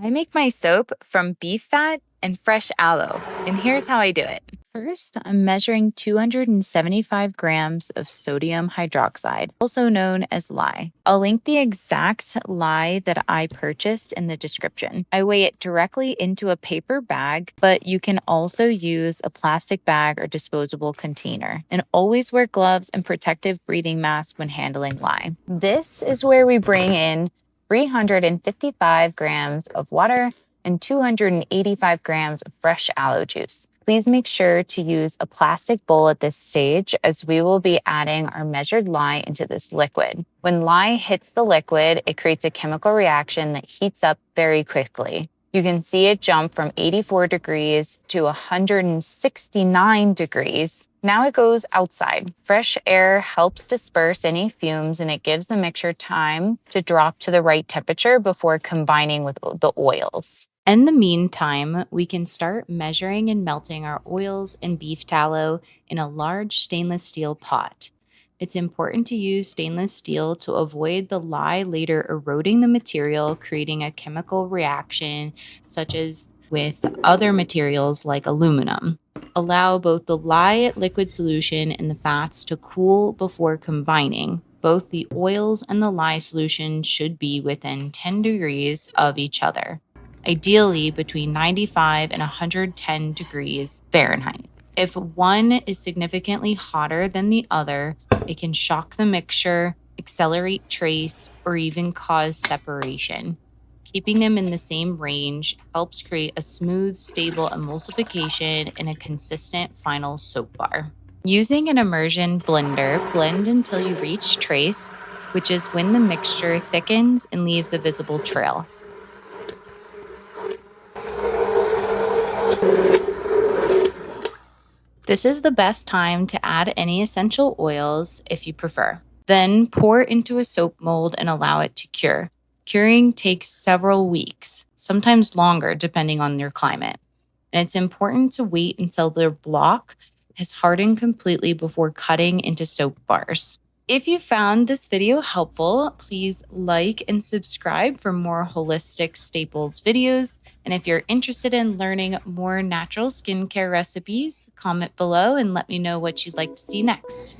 I make my soap from beef fat and fresh aloe, and here's how I do it. First, I'm measuring 275 grams of sodium hydroxide, also known as lye. I'll link the exact lye that I purchased in the description. I weigh it directly into a paper bag, but you can also use a plastic bag or disposable container. And always wear gloves and protective breathing masks when handling lye. This is where we bring in 355 grams of water and 285 grams of fresh aloe juice. Please make sure to use a plastic bowl at this stage as we will be adding our measured lye into this liquid. When lye hits the liquid, it creates a chemical reaction that heats up very quickly. You can see it jump from 84 degrees to 169 degrees. Now it goes outside. Fresh air helps disperse any fumes and it gives the mixture time to drop to the right temperature before combining with the oils. In the meantime, we can start measuring and melting our oils and beef tallow in a large stainless steel pot. It's important to use stainless steel to avoid the lye later eroding the material, creating a chemical reaction such as with other materials like aluminum. Allow both the lye liquid solution and the fats to cool before combining. Both the oils and the lye solution should be within 10 degrees of each other, ideally between 95 and 110 degrees Fahrenheit. If one is significantly hotter than the other, it can shock the mixture, accelerate trace, or even cause separation. Keeping them in the same range helps create a smooth, stable emulsification and a consistent final soap bar. Using an immersion blender, blend until you reach trace, which is when the mixture thickens and leaves a visible trail. This is the best time to add any essential oils if you prefer. Then pour into a soap mold and allow it to cure. Curing takes several weeks, sometimes longer depending on your climate. And it's important to wait until the block has hardened completely before cutting into soap bars. If you found this video helpful, please like and subscribe for more holistic staples videos. And if you're interested in learning more natural skincare recipes, comment below and let me know what you'd like to see next.